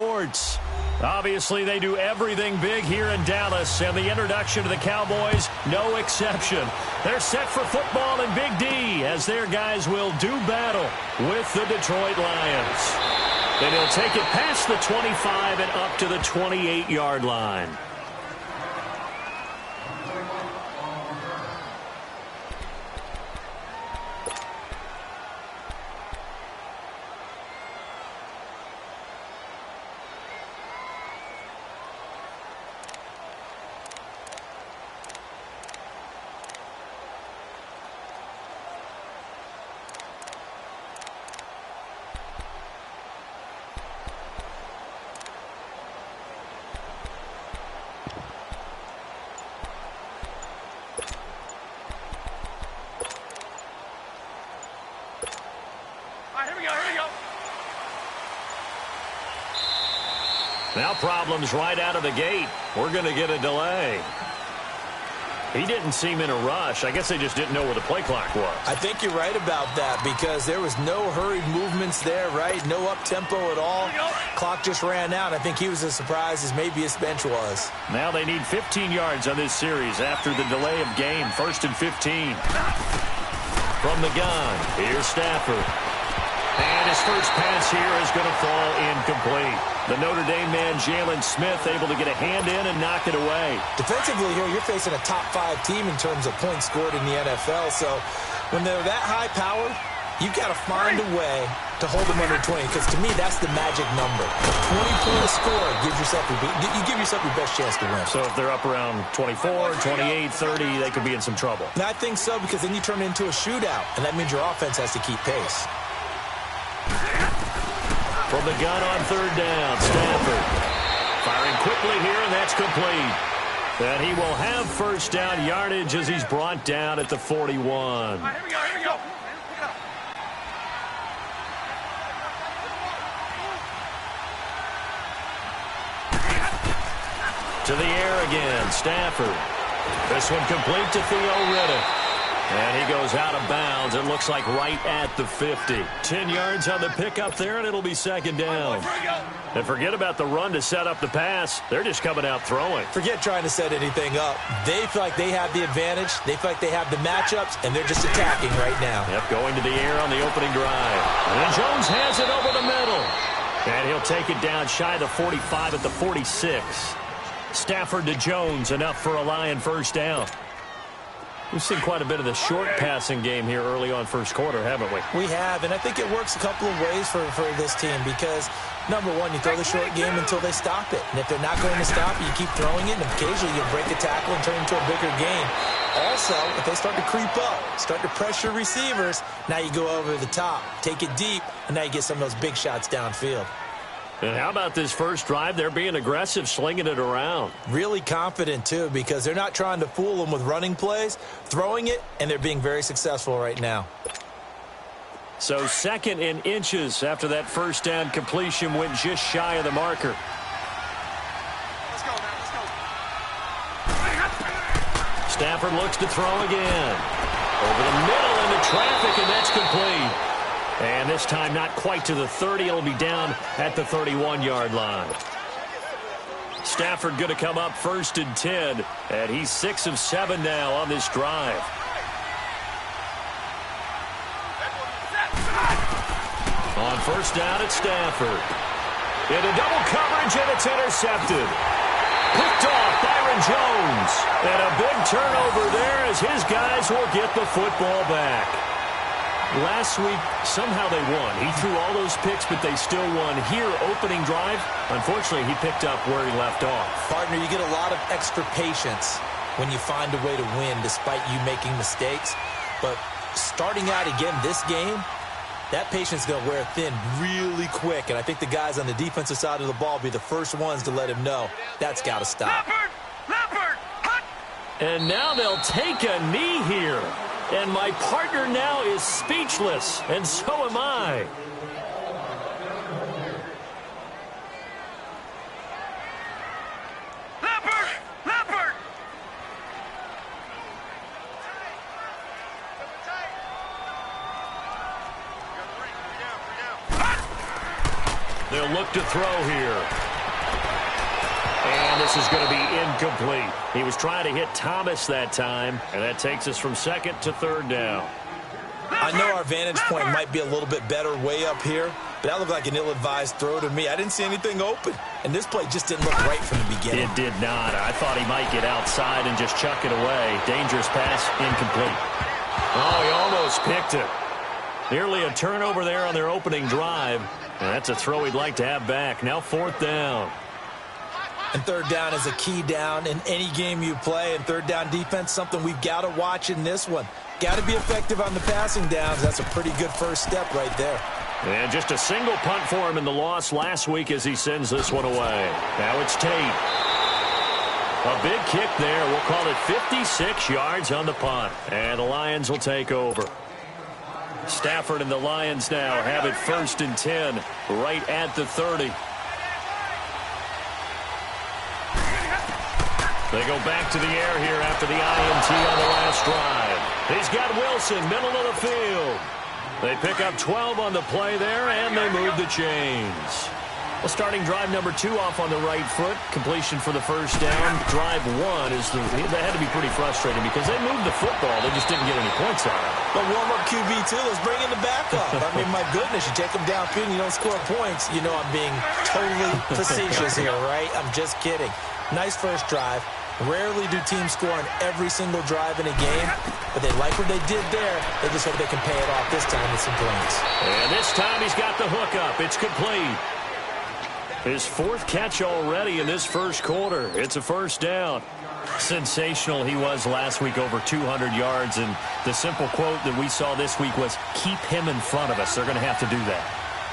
Sports. Obviously, they do everything big here in Dallas, and the introduction to the Cowboys, no exception. They're set for football in Big D as their guys will do battle with the Detroit Lions. And he'll take it past the 25 and up to the 28-yard line. Now problems right out of the gate. We're going to get a delay. He didn't seem in a rush. I guess they just didn't know where the play clock was. I think you're right about that because there was no hurried movements there, right? No up-tempo at all. Clock just ran out. I think he was as surprised as maybe his bench was. Now they need 15 yards on this series after the delay of game. 1st and 15. From the gun, here's Stafford. And his first pass here is going to fall incomplete. The Notre Dame man, Jalen Smith, able to get a hand in and knock it away. Defensively here, you're facing a top-5 team in terms of points scored in the NFL. So when they're that high-powered, you've got to find a way to hold them under 20. Because to me, that's the magic number. 20-point score gives yourself you give yourself your best chance to win. So if they're up around 24, 28, 30, they could be in some trouble. And I think so because then you turn it into a shootout, and that means your offense has to keep pace. From the gun on 3rd down, Stafford firing quickly here, and that's complete. And he will have first down yardage as he's brought down at the 41. Here we go. To the air again, Stafford. This one complete to Theo Riddick. And he goes out of bounds. It looks like right at the 50. 10 yards on the pickup there, and it'll be 2nd down. And forget about the run to set up the pass. They're just coming out throwing. Forget trying to set anything up. They feel like they have the advantage. They feel like they have the matchups, and they're just attacking right now. Yep, going to the air on the opening drive. And then Jones has it over the middle. And he'll take it down shy of the 45 at the 46. Stafford to Jones, enough for a Lion first down. We've seen quite a bit of the short passing game here early on first quarter, haven't we? We have, and I think it works a couple of ways for this team because, number one, you throw the short game until they stop it. And if they're not going to stop it, you keep throwing it, and occasionally you break a tackle and turn it into a bigger game. Also, if they start to creep up, start to pressure receivers, now you go over the top, take it deep, and now you get some of those big shots downfield. And how about this first drive? They're being aggressive, slinging it around. Really confident, too, because they're not trying to fool them with running plays, throwing it, and they're being very successful right now. So 2nd and inches after that first down completion went just shy of the marker. Let's go, man. Let's go. Stafford looks to throw again. Over the middle into traffic, and that's complete. And this time not quite to the 30. It'll be down at the 31-yard line. Stafford going to come up 1st and 10. And he's 6 of 7 now on this drive. On first down, it's Stafford. Into double coverage, and it's intercepted. Picked off Byron Jones. And a big turnover there as his guys will get the football back. Last week, somehow they won. He threw all those picks, but they still won. Here, opening drive, unfortunately, he picked up where he left off. Partner, you get a lot of extra patience when you find a way to win despite you making mistakes. But starting out again this game, that patience is going to wear thin really quick. And I think the guys on the defensive side of the ball will be the first ones to let him know that's got to stop. Leopard! And now they'll take a knee here. And my partner now is speechless, and so am I. Leopard! They'll He'll look to throw here. And this is going to be incomplete. He was trying to hit Thomas that time, and that takes us from second to third down. I know our vantage point might be a little bit better way up here, but that looked like an ill-advised throw to me. I didn't see anything open, and this play just didn't look right from the beginning. It did not. I thought he might get outside and just chuck it away. Dangerous pass, incomplete. Oh, he almost picked it. Nearly a turnover there on their opening drive, and that's a throw he'd like to have back. Now fourth down. And third down is a key down in any game you play, and third down defense, something we've got to watch in this one. Got to be effective on the passing downs. That's a pretty good first step right there. And just a single punt for him in the loss last week as he sends this one away. Now it's Tate. A big kick there. We'll call it 56 yards on the punt. And the Lions will take over. Stafford and the Lions now have it 1st and 10 right at the 30. They go back to the air here after the INT on the last drive. He's got Wilson, middle of the field. They pick up 12 on the play there, and they move the chains. Well, starting drive number 2 off on the right foot. Completion for the first down. Drive 1 is that had to be pretty frustrating because they moved the football. They just didn't get any points on it. But warm-up QB, too. Let's bring in the backup. I mean, my goodness, you take them downfield and you don't score points. You know I'm being totally facetious here, right? I'm just kidding. Nice first drive. Rarely do teams score on every single drive in a game, but they like what they did there. They just hope they can pay it off this time with some points. And this time he's got the hook up. It's complete. His 4th catch already in this first quarter. It's a first down. Sensational he was last week, over 200 yards, and the simple quote that we saw this week was, keep him in front of us. They're going to have to do that.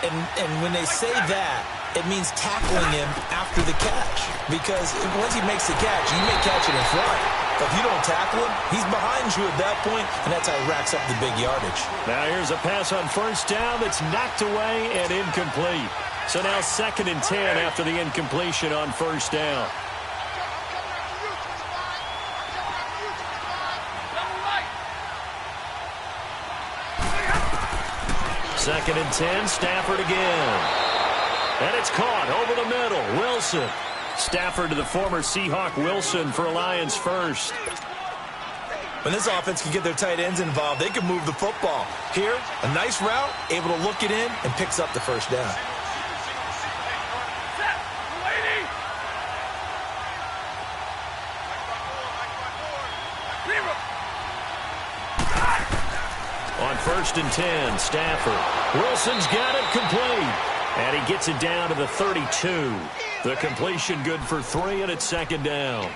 And when they say that, it means tackling him after the catch. Because once he makes the catch, you may catch it in front. But if you don't tackle him, he's behind you at that point, and that's how he racks up the big yardage. Now here's a pass on first down that's knocked away and incomplete. So now 2nd and 10 after the incompletion on first down. Second and 10, Stafford again. And it's caught over the middle. Wilson. Stafford to the former Seahawk Wilson for Lions first. When this offense can get their tight ends involved, they can move the football. Here, a nice route, able to look it in, and picks up the first down. On 1st and 10, Stafford. Wilson's got it complete. And he gets it down to the 32. The completion good for 3, and it's 2nd down.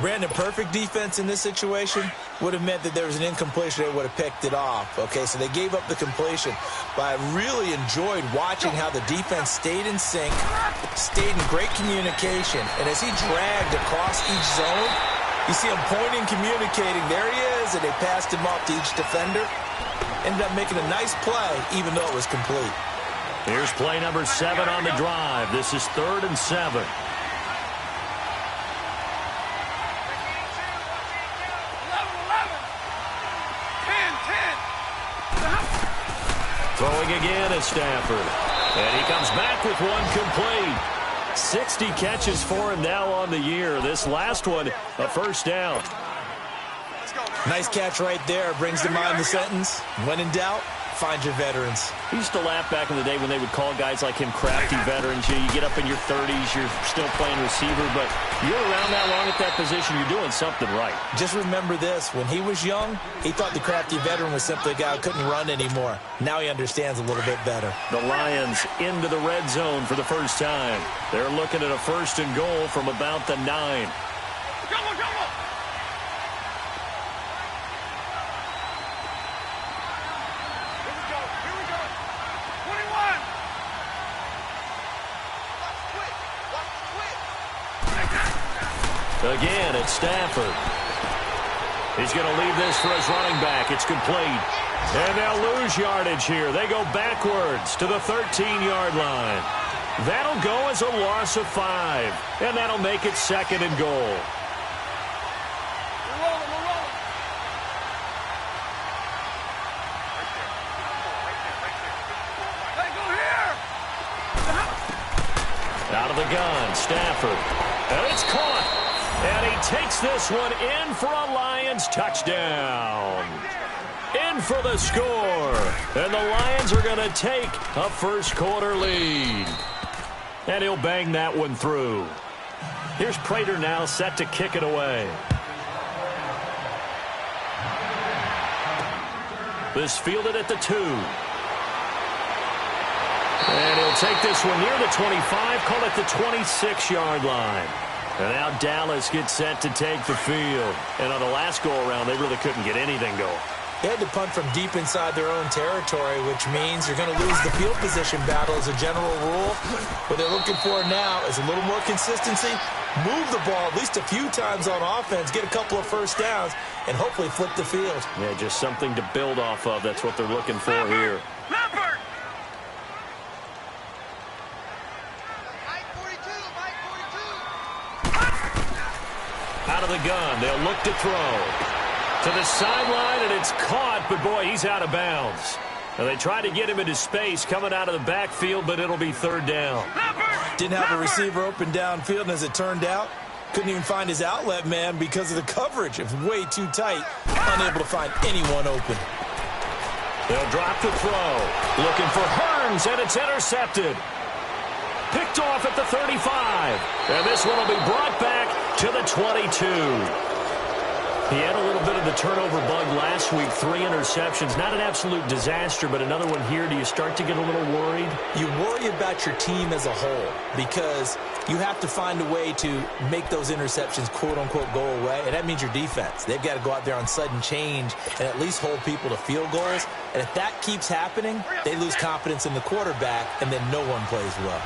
Brandon, perfect defense in this situation would have meant that there was an incompletion. They would have picked it off. Okay, so they gave up the completion. But I really enjoyed watching how the defense stayed in sync, stayed in great communication. And as he dragged across each zone, you see him pointing, communicating. There he is, and they passed him off to each defender. Ended up making a nice play, even though it was complete. Here's play number 7 on the drive. This is 3rd and 7. Throwing again is Stafford. And he comes back with one complete. 60 catches for him now on the year. This last one, a first down. Nice catch right there. Brings to mind the sentence, when in doubt, find your veterans. We used to laugh back in the day when they would call guys like him crafty veterans. You get up in your 30s, you're still playing receiver, but you're around that long at that position, you're doing something right. Just remember this. When he was young, he thought the crafty veteran was simply a guy who couldn't run anymore. Now he understands a little bit better. The Lions into the red zone for the first time. They're looking at a 1st and goal from about the 9. Again, it's Stafford. He's going to leave this for his running back. It's complete. And they'll lose yardage here. They go backwards to the 13-yard line. That'll go as a loss of 5. And that'll make it 2nd and goal. Out of the gun, Stafford. And it's caught. And he takes this one in for a Lions touchdown. In for the score. And the Lions are going to take a first-quarter lead. And he'll bang that one through. Here's Prater now set to kick it away. This fielded at the 2. And he'll take this one near the 25, call it the 26-yard line. And now Dallas gets set to take the field. And on the last go-around, they really couldn't get anything going. They had to punt from deep inside their own territory, which means you're going to lose the field position battle as a general rule. What they're looking for now is a little more consistency, move the ball at least a few times on offense, get a couple of first downs, and hopefully flip the field. Yeah, just something to build off of. That's what they're looking for here. Leopard! Out of the gun, they'll look to throw. To the sideline, and it's caught, but boy, he's out of bounds. Now they tried to get him into space coming out of the backfield, but it'll be third down. Didn't have a receiver open downfield, and as it turned out, couldn't even find his outlet man because of the coverage. It was way too tight, unable to find anyone open. They'll drop the throw. Looking for Hearns, and it's intercepted. Picked off at the 35. And this one will be brought back to the 22. He had a little bit of the turnover bug last week, 3 interceptions. Not an absolute disaster, but another one here. Do you start to get a little worried? You worry about your team as a whole because you have to find a way to make those interceptions, quote-unquote, go away, and that means your defense. They've got to go out there on sudden change and at least hold people to field goals. And if that keeps happening, they lose confidence in the quarterback, and then no one plays well.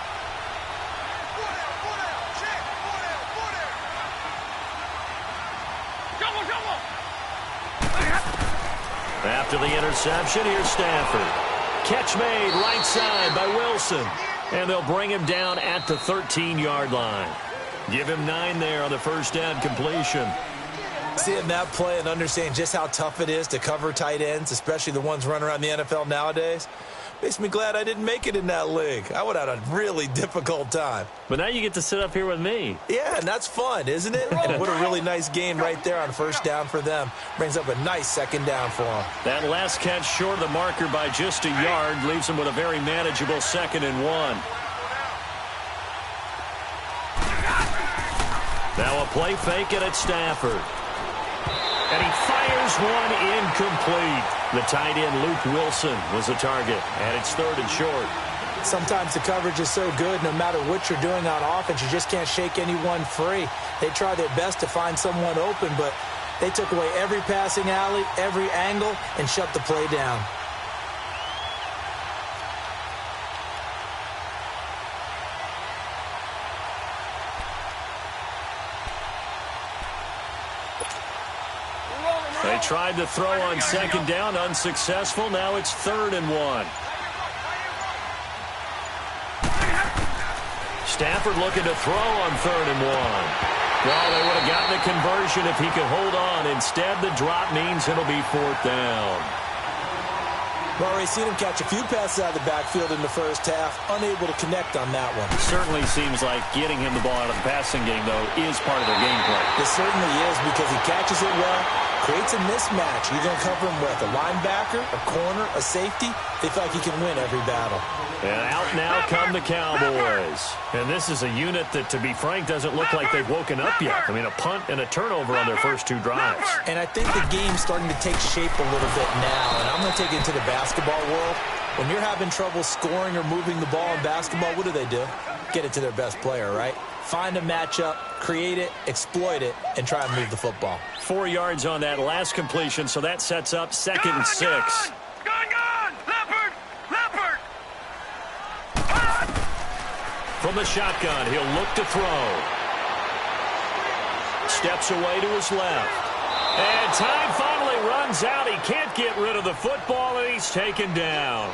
After the interception, here's Stafford. Catch made right side by Wilson. And they'll bring him down at the 13-yard line. Give him 9 there on the first down completion. Seeing that play and understanding just how tough it is to cover tight ends, especially the ones running around the NFL nowadays, makes me glad I didn't make it in that league. I would have had a really difficult time. But now you get to sit up here with me. Yeah, and that's fun, isn't it? And what a really nice game right there on first down for them. Brings up a nice second down for them. That last catch short of the marker by just a yard leaves them with a very manageable 2nd and 1. Now a play fake it at Stafford. And he fires one incomplete. The tight end, Luke Wilson, was the target. And it's 3rd and short. Sometimes the coverage is so good, no matter what you're doing on offense, you just can't shake anyone free. They try their best to find someone open, but they took away every passing alley, every angle, and shut the play down. They tried to throw on 2nd down, unsuccessful. Now it's 3rd and 1. Stafford looking to throw on 3rd and 1. Well, they would have gotten a conversion if he could hold on. Instead, the drop means it'll be 4th down. We've already seen him catch a few passes out of the backfield in the first half, unable to connect on that one. Certainly seems like getting him the ball out of the passing game, though, is part of their game plan. It certainly is because he catches it well, creates a mismatch. You're going to cover him with a linebacker, a corner, a safety. They feel like he can win every battle. And out now come the Cowboys. And this is a unit that, to be frank, doesn't look like they've woken up yet. I mean, a punt and a turnover on their first 2 drives. And I think the game's starting to take shape a little bit now. And I'm going to take it into the basketball world. When you're having trouble scoring or moving the ball in basketball, what do? Get it to their best player, right? Find a matchup, create it, exploit it, and try and move the football. 4 yards on that last completion, so that sets up 2nd and 6. From the shotgun, he'll look to throw. Steps away to his left. And time finally runs out. He can't get rid of the football, and he's taken down.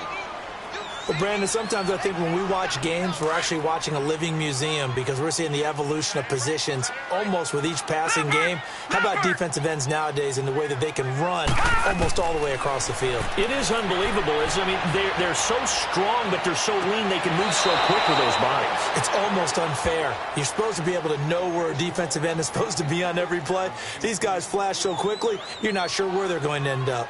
Well, Brandon, sometimes I think when we watch games, we're actually watching a living museum because we're seeing the evolution of positions almost with each passing game. How about defensive ends nowadays in the way that they can run almost all the way across the field? It is unbelievable, isn't it? I mean, they're so strong, but they're so lean, they can move so quick with those bodies. It's almost unfair. You're supposed to be able to know where a defensive end is supposed to be on every play. These guys flash so quickly, you're not sure where they're going to end up.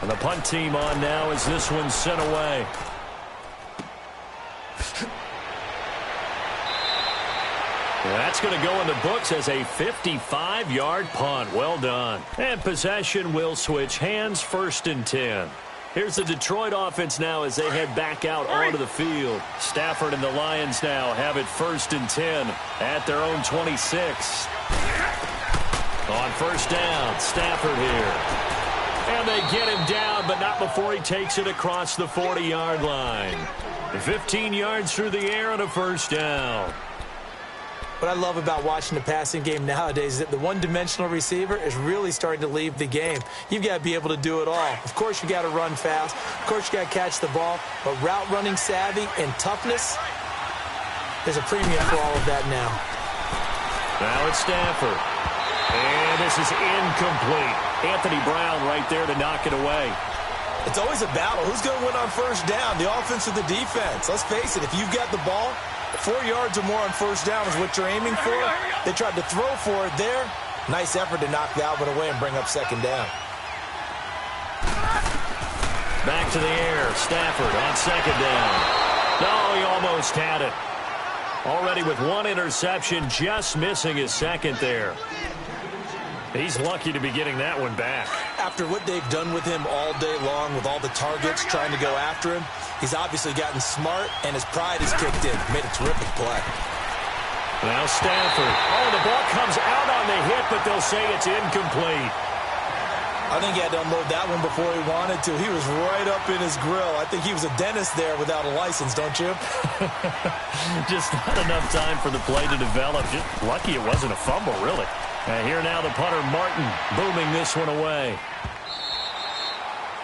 And the punt team on now as this one's sent away. That's going to go in the books as a 55-yard punt. Well done. And possession will switch hands, 1st and 10. Here's the Detroit offense now as they head back out onto the field. Stafford and the Lions now have it 1st and 10 at their own 26. On 1st down, Stafford here. And they get him down, but not before he takes it across the 40-yard line. 15 yards through the air and a 1st down. What I love about watching the passing game nowadays is that the one-dimensional receiver is really starting to leave the game. You've got to be able to do it all. Of course, you got to run fast. Of course, you got to catch the ball. But route running savvy and toughness, there's a premium for all of that now. Now it's Stafford. And this is incomplete. Anthony Brown right there to knock it away. It's always a battle. Who's going to win on 1st down, the offense or the defense? Let's face it, if you've got the ball, 4 yards or more on 1st down is what you're aiming for. They tried to throw for it there. Nice effort to knock the Alvin away and bring up 2nd down. Back to the air. Stafford on 2nd down. No, he almost had it. Already with 1 interception, just missing his 2nd there. He's lucky to be getting that one back. After what they've done with him all day long, with all the targets trying to go after him, he's obviously gotten smart, and his pride has kicked in. Made a terrific play. Now Stafford. Oh, the ball comes out on the hit, but they'll say it's incomplete. I think he had to unload that one before he wanted to. He was right up in his grill. I think he was a dentist there without a license, don't you? Just not enough time for the play to develop. Just lucky it wasn't a fumble, really. And here now the punter, Martin, booming this one away.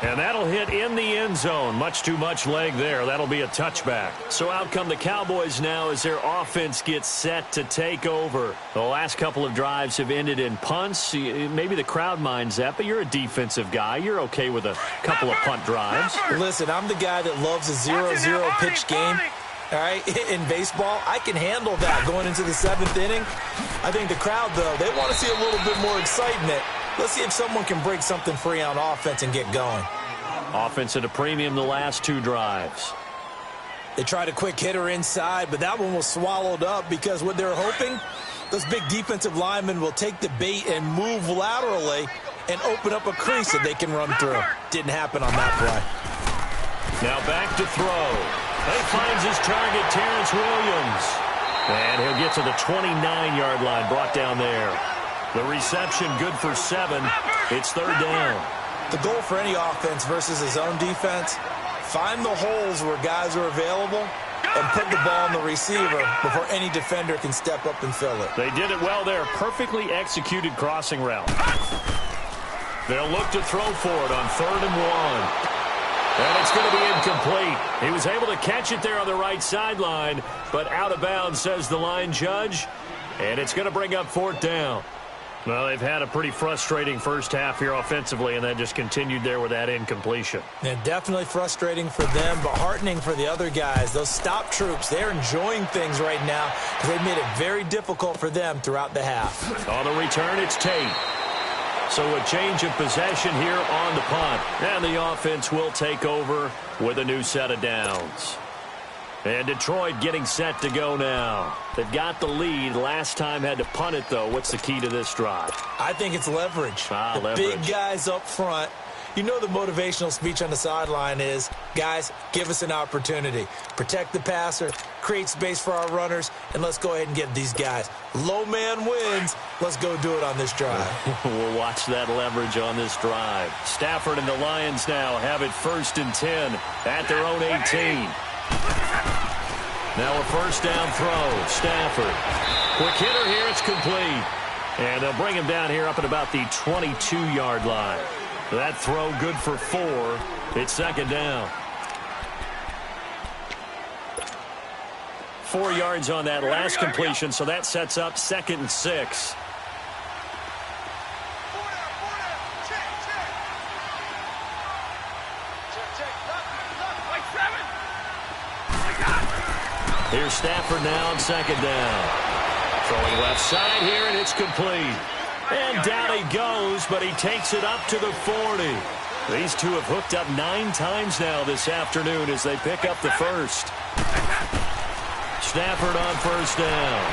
And that'll hit in the end zone. Much too much leg there. That'll be a touchback. So out come the Cowboys now as their offense gets set to take over. The last couple of drives have ended in punts. Maybe the crowd minds that, but you're a defensive guy. You're okay with a couple of punt drives. Listen, I'm the guy that loves a 0-0 pitch game. All right, in baseball, I can handle that going into the 7th inning. I think the crowd, though, they want to see a little bit more excitement. Let's see if someone can break something free on offense and get going. Offense at a premium the last 2 drives. They tried a quick hitter inside, but that one was swallowed up because what they're hoping, those big defensive linemen will take the bait and move laterally and open up a crease that they can run through. Didn't happen on that play. Now back to throw. He finds his target, Terrence Williams. And he'll get to the 29-yard line, brought down there. The reception good for 7. It's 3rd down. The goal for any offense versus his own defense, find the holes where guys are available and put the ball on the receiver before any defender can step up and fill it. They did it well there. Perfectly executed crossing route. They'll look to throw for it on 3rd and 1. And it's going to be incomplete. He was able to catch it there on the right sideline, but out of bounds, says the line judge. And it's going to bring up 4th down. Well, they've had a pretty frustrating first half here offensively, and then just continued there with that incompletion. Yeah, definitely frustrating for them, but heartening for the other guys. Those stop troops, they're enjoying things right now because they've made it very difficult for them throughout the half. On the return, it's Tate. So a change of possession here on the punt. And the offense will take over with a new set of downs. And Detroit getting set to go now. They've got the lead. Last time had to punt it, though. What's the key to this drive? I think it's leverage. Leverage. Big guys up front. You know the motivational speech on the sideline is, guys, give us an opportunity. Protect the passer, create space for our runners, and let's go ahead and get these guys. Low man wins. Let's go do it on this drive. We'll watch that leverage on this drive. Stafford and the Lions now have it 1st and 10 at their own 18. Now a 1st down throw. Stafford. Quick hitter here. It's complete. And they'll bring him down here up at about the 22-yard line. That throw good for 4. It's second down. 4 yards on that last completion, so that sets up 2nd and 6. Here's Stafford now on 2nd down. Throwing left side here, and it's complete. And down he goes, but he takes it up to the 40. These two have hooked up 9 times now this afternoon as they pick up the first. Stafford on 1st down.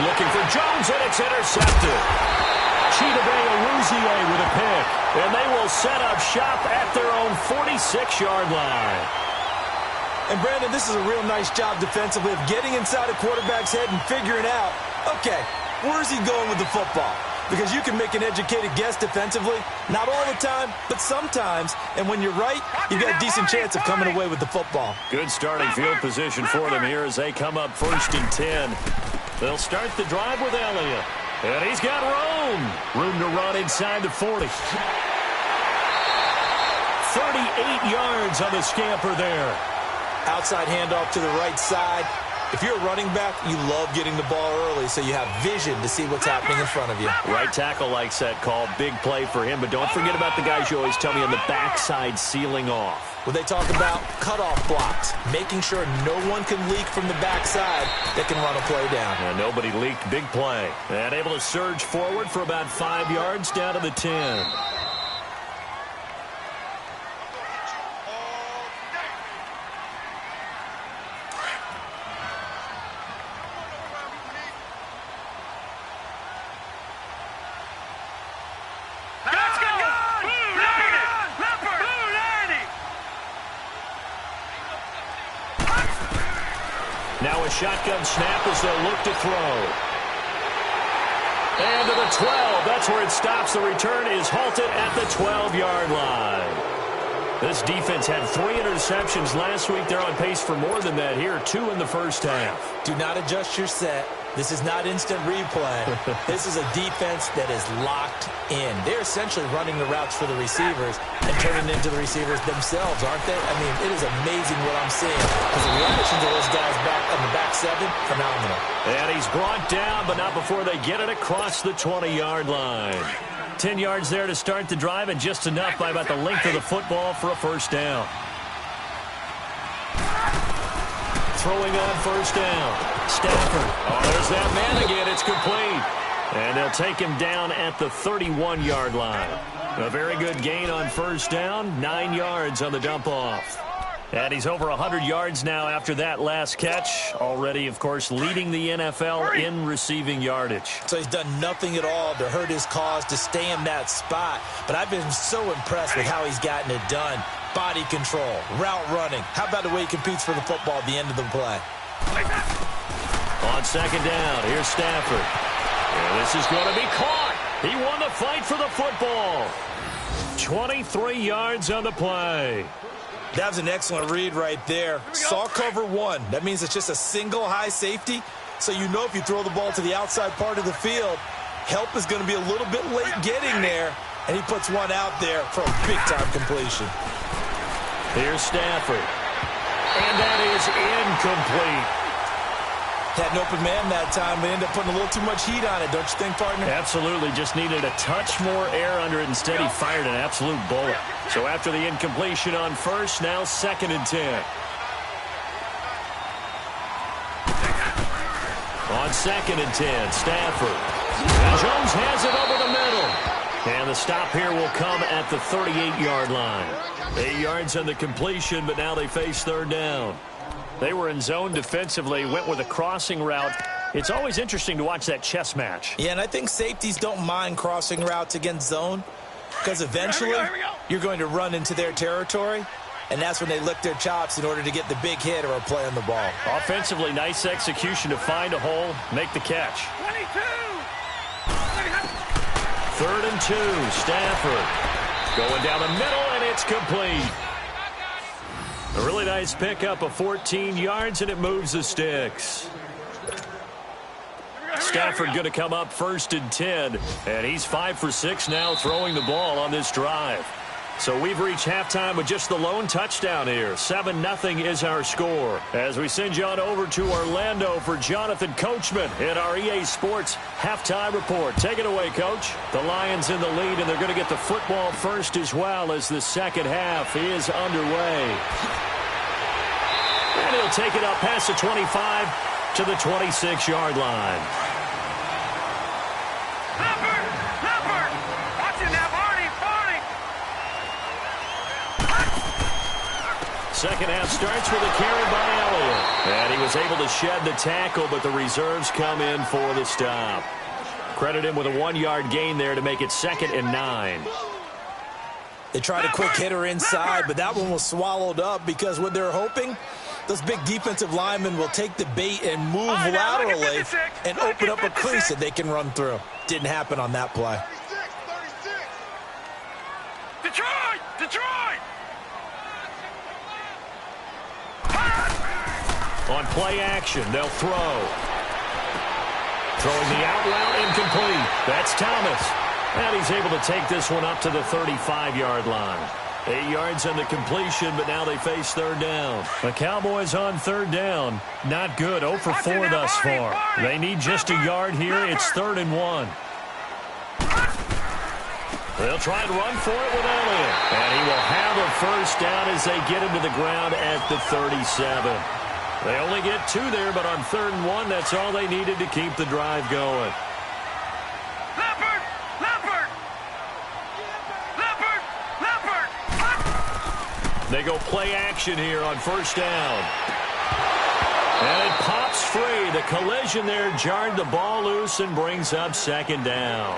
Looking for Jones, and it's intercepted. Chidobe Awuzie with a pick, and they will set up shop at their own 46-yard line. And, Brandon, this is a real nice job defensively of getting inside a quarterback's head and figuring out, okay, where's he going with the football? Because you can make an educated guess defensively, not all the time, but sometimes. And when you're right, you've got a decent chance of coming away with the football. Good starting field position for them here as they come up 1st and 10. They'll start the drive with Elliott. And he's got room to run inside the 40. 38 yards on the scamper there. Outside handoff to the right side. If you're a running back, you love getting the ball early so you have vision to see what's happening in front of you. Right tackle likes that call. Big play for him. But don't forget about the guys you always tell me on the backside sealing off. Well, they talk about cutoff blocks, making sure no one can leak from the backside that can run a play down. And nobody leaked. Big play. And able to surge forward for about 5 yards down to the 10. Now a shotgun snap as they'll look to throw. And to the 12. That's where it stops. The return is halted at the 12-yard line. This defense had 3 interceptions last week. They're on pace for more than that here. 2 in the first half. Do not adjust your set. This is not instant replay. This is a defense that is locked in. They're essentially running the routes for the receivers and turning into the receivers themselves, aren't they? I mean, it is amazing what I'm seeing. Because the reactions of those guys back on the back 7, phenomenal. And he's brought down, but not before they get it across the 20-yard line. 10 yards there to start the drive, and just enough by about the length of the football for a first down. Throwing on 1st down. Stafford. Oh, there's that man again. It's complete. And they'll take him down at the 31-yard line. A very good gain on 1st down. 9 yards on the dump-off. And he's over 100 yards now after that last catch. Already, of course, leading the NFL in receiving yardage. So he's done nothing at all to hurt his cause, to stay in that spot. But I've been so impressed with how he's gotten it done. Body control, route running. How about the way he competes for the football at the end of the play? On 2nd down, here's Stafford. And this is going to be caught. He won the fight for the football. 23 yards on the play. That was an excellent read right there. Saw cover 1. That means it's just a single high safety. So you know if you throw the ball to the outside part of the field, help is going to be a little bit late getting there. And he puts one out there for a big-time completion. Here's Stafford. And that is incomplete. Had an open man that time, but ended up putting a little too much heat on it, don't you think, partner? Absolutely. Just needed a touch more air under it. Instead, he fired an absolute bullet. So after the incompletion on 1st, now 2nd and 10. On 2nd and 10, Stafford. And Jones has it over the middle. And the stop here will come at the 38-yard line. 8 yards on the completion, but now they face 3rd down. They were in zone defensively, went with a crossing route. It's always interesting to watch that chess match. Yeah, and I think safeties don't mind crossing routes against zone because eventually you're going to run into their territory, and that's when they lick their chops in order to get the big hit or a play on the ball. Offensively, nice execution to find a hole, make the catch. 3rd and 2, Stafford. Going down the middle, and it's complete. A really nice pickup of 14 yards, and it moves the sticks. Stafford going to come up 1st and 10. And he's 5 for 6 now throwing the ball on this drive. So we've reached halftime with just the lone touchdown here. 7-0 is our score. As we send you on over to Orlando for Jonathan Coachman in our EA Sports halftime report. Take it away, Coach. The Lions in the lead, and they're going to get the football first as well as the second half is underway. And he'll take it up past the 25 to the 26-yard line. Second half starts with a carry by Elliott. And he was able to shed the tackle, but the reserves come in for the stop. Credit him with a 1-yard gain there to make it 2nd and 9. They tried a quick hitter inside, but that one was swallowed up because what they're hoping, those big defensive linemen will take the bait and move laterally and open up a crease that they can run through. Didn't happen on that play. Detroit! Detroit! On play action, they'll throw. Throwing the out route incomplete. That's Thomas. And he's able to take this one up to the 35-yard line. 8 yards on the completion, but now they face 3rd down. The Cowboys on 3rd down. Not good. 0 for 4 thus far. They need just a yard here. It's 3rd and 1. They'll try and run for it with Elliott. And he will have a first down as they get him to the ground at the 37. They only get 2 there, but on 3rd and 1, that's all they needed to keep the drive going. Leopard! Leopard! Leopard! Leopard! They go play action here on 1st down. And it pops free. The collision there jarred the ball loose and brings up 2nd down.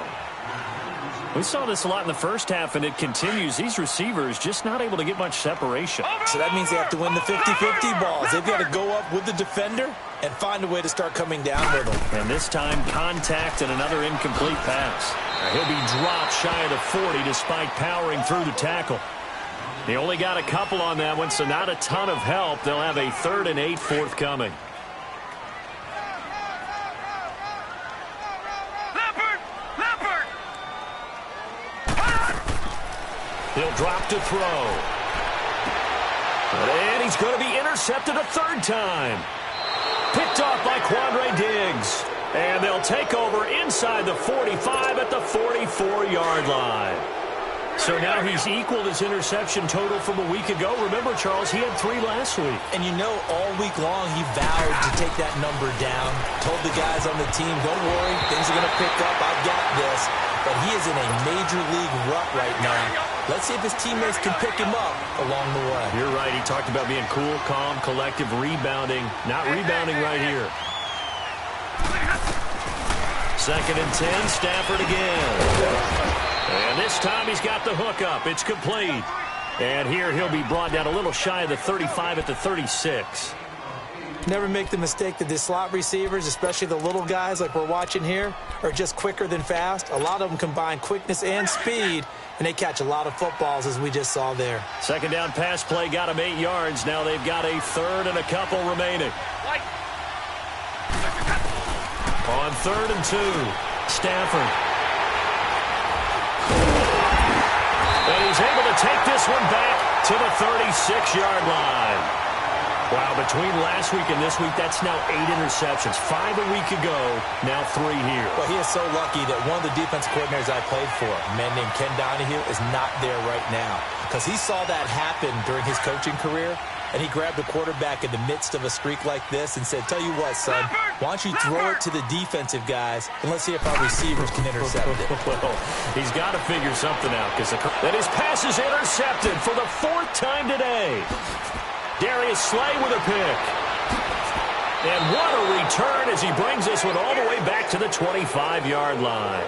We saw this a lot in the first half, and it continues. These receivers just not able to get much separation. So that means they have to win the 50-50 balls. They've got to go up with the defender and find a way to start coming down with them. And this time, contact and another incomplete pass. He'll be dropped shy of the 40 despite powering through the tackle. He only got a couple on that one, so not a ton of help. They'll have a 3rd and 8 forthcoming. He'll drop to throw. And he's going to be intercepted a 3rd time. Picked off by Quandre Diggs. And they'll take over inside the 45 at the 44-yard line. So now he's equaled his interception total from a week ago. Remember, Charles, he had 3 last week. And you know, all week long he vowed to take that number down. Told the guys on the team, don't worry, things are going to pick up. I've got this. But he is in a major league rut right now. Let's see if his teammates can pick him up along the way. You're right. He talked about being cool, calm, collective, rebounding. Not rebounding right here. 2nd and 10, Stafford again. And this time he's got the hook up. It's complete. And here he'll be brought down a little shy of the 35 at the 36. Never make the mistake that the slot receivers, especially the little guys like we're watching here, are just quicker than fast. A lot of them combine quickness and speed, and they catch a lot of footballs, as we just saw there. 2nd down pass play got him 8 yards. Now they've got a 3rd and a couple remaining. On 3rd and 2, Stafford. And he's able to take this one back to the 36-yard line. Wow, between last week and this week, that's now 8 interceptions. 5 a week ago, now 3 here. Well, he is so lucky that one of the defense coordinators I played for, a man named Ken Donahue, is not there right now. Because he saw that happen during his coaching career, and he grabbed the quarterback in the midst of a streak like this and said, tell you what, son, why don't you throw it to the defensive guys, and let's see if our receivers can intercept it. Well, he's got to figure something out. That his pass is intercepted for the 4th time today. Darius Slay with a pick. And what a return as he brings this one all the way back to the 25-yard line.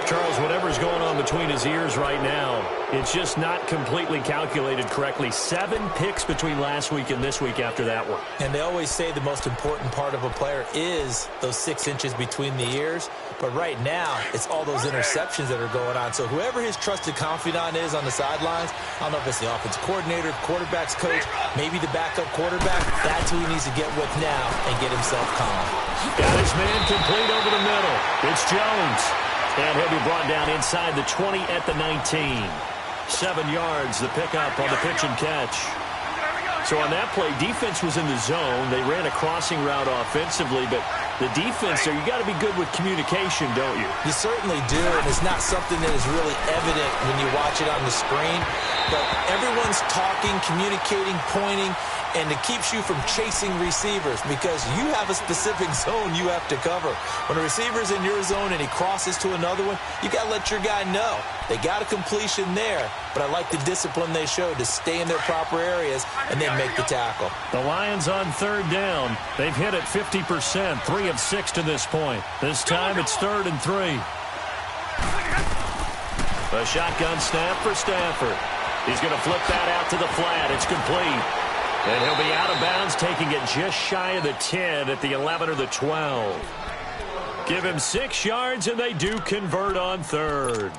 Charles, whatever's going on between his ears right now, it's just not completely calculated correctly. 7 picks between last week and this week after that one. And they always say the most important part of a player is those 6 inches between the ears. But right now, it's all those interceptions that are going on. So whoever his trusted confidant is on the sidelines, I don't know if it's the offensive coordinator, quarterback's coach, maybe the backup quarterback, that's who he needs to get with now and get himself calm. Got his man complete over the middle. It's Jones. And he'll be brought down inside the 20 at the 19. 7 yards, the pickup on the pitch and catch. So on that play, defense was in the zone. They ran a crossing route offensively, but the defense there, you got to be good with communication, don't you? You certainly do, and it's not something that is really evident when you watch it on the screen. But everyone's talking, communicating, pointing, and it keeps you from chasing receivers because you have a specific zone you have to cover. When a receiver's in your zone and he crosses to another one, you got to let your guy know. They got a completion there, but I like the discipline they showed to stay in their proper areas and then make the tackle. The Lions on 3rd down. They've hit it 50%, 3 of 6 to this point. This time it's 3rd and 3. A shotgun snap for Stafford. He's going to flip that out to the flat. It's complete. And he'll be out of bounds, taking it just shy of the 10 at the 11 or the 12. Give him 6 yards, and they do convert on 3rd.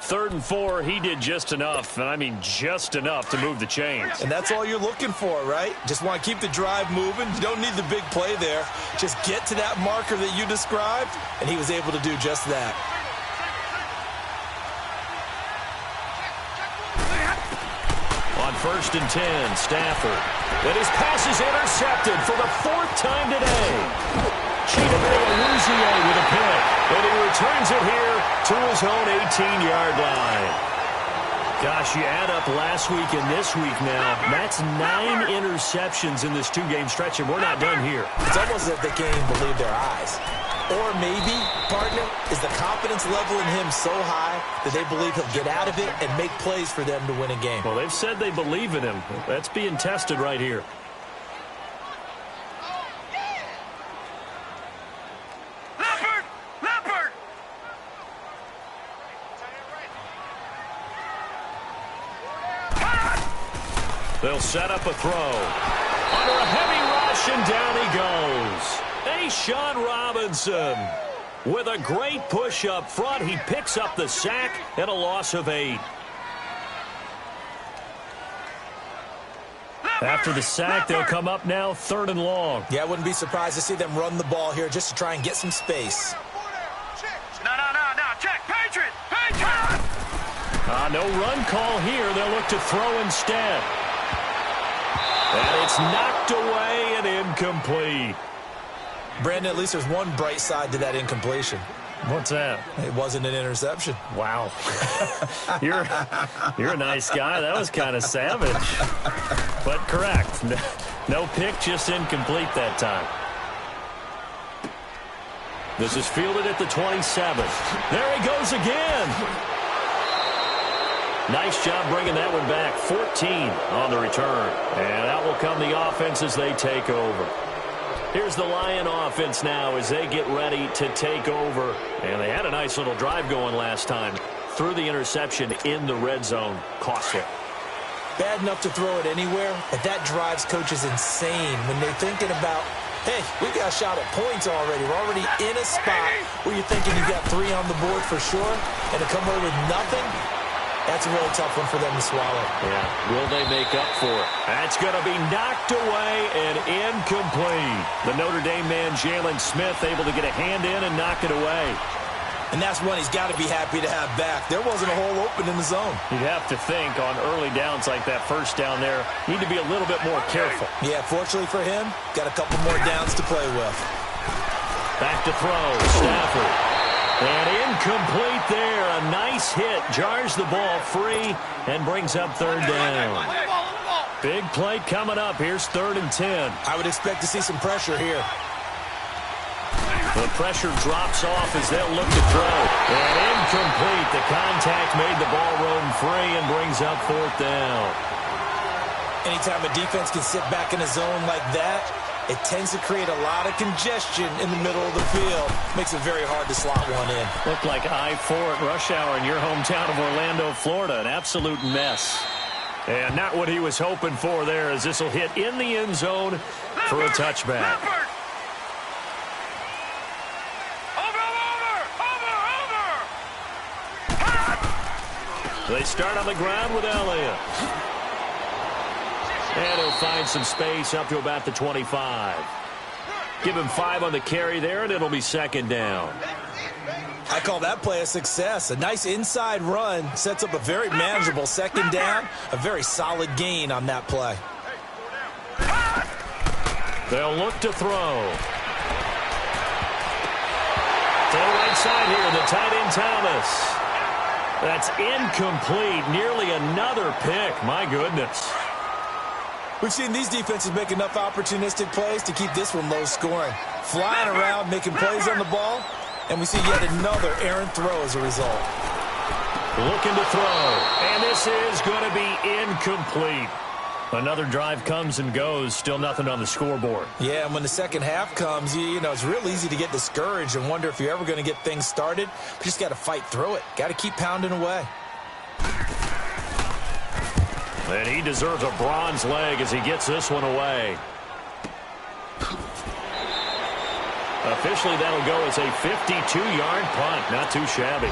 3rd and 4, he did just enough, and I mean just enough to move the chains. And that's all you're looking for, right? Just want to keep the drive moving. You don't need the big play there. Just get to that marker that you described, and he was able to do just that. On 1st and 10, Stafford. And his pass is intercepted for the 4th time today. Chidobe with a pick. And he returns it here to his own 18-yard line. Gosh, you add up last week and this week now. That's 9 interceptions in this 2-game stretch, and we're not done here. It's almost as if they can't even believe their eyes. Or maybe, partner, is the confidence level in him so high that they believe he'll get out of it and make plays for them to win a game. Well, they've said they believe in him. That's being tested right here. Leopard! They'll set up a throw. Under a heavy rush, and down he goes. Sean Robinson with a great push up front. He picks up the sack and a loss of 8. After the sack, they'll come up now 3rd and long. Yeah, I wouldn't be surprised to see them run the ball here just to try and get some space. No, check, Patriot! No run call here. They'll look to throw instead. And it's knocked away and incomplete. Brandon, at least there's one bright side to that incompletion. What's that? It wasn't an interception. Wow. You're a nice guy. That was kind of savage. But correct. No pick, just incomplete that time. This is fielded at the 27. There he goes again. Nice job bringing that one back. 14 on the return. And out will come the offense as they take over. Here's the Lion offense now as they get ready to take over. And they had a nice little drive going last time. Threw the interception in the red zone. Costly. Bad enough to throw it anywhere, but that drives coaches insane when they're thinking about, hey, we got a shot at points already. We're already in a spot where you're thinking you got 3 on the board for sure, and to come away with nothing, that's a really tough one for them to swallow. Yeah, will they make up for it? That's going to be knocked away and incomplete. The Notre Dame man, Jalen Smith, able to get a hand in and knock it away. And that's one he's got to be happy to have back. There wasn't a hole open in the zone. You'd have to think on early downs like that first down there, need to be a little bit more careful. Yeah, fortunately for him, got a couple more downs to play with. Back to throw, Stafford. And incomplete there. A nice hit. Jars the ball free and brings up 3rd down. Big play coming up. Here's 3rd and 10. I would expect to see some pressure here. The pressure drops off as they'll look to throw. And incomplete. The contact made the ball roam free and brings up 4th down. Anytime a defense can sit back in a zone like that, it tends to create a lot of congestion in the middle of the field. Makes it very hard to slot one in. Looked like I-4 at rush hour in your hometown of Orlando, Florida. An absolute mess. And not what he was hoping for there, as this will hit in the end zone for a touchback. They start on the ground with Elliott. And he'll find some space up to about the 25. Give him 5 on the carry there, and it'll be second down. I call that play a success. A nice inside run sets up a very manageable second down. A very solid gain on that play. They'll look to throw. To the right side here, the tight end Thomas. That's incomplete. Nearly another pick. My goodness. We've seen these defenses make enough opportunistic plays to keep this one low scoring. Flying around, making plays on the ball, and we see yet another errant throw as a result. Looking to throw, and this is going to be incomplete. Another drive comes and goes, still nothing on the scoreboard. Yeah, and when the second half comes, you know, it's real easy to get discouraged and wonder if you're ever going to get things started. You just got to fight through it. Got to keep pounding away. And he deserves a bronze leg as he gets this one away. Officially, that'll go as a 52-yard punt. Not too shabby.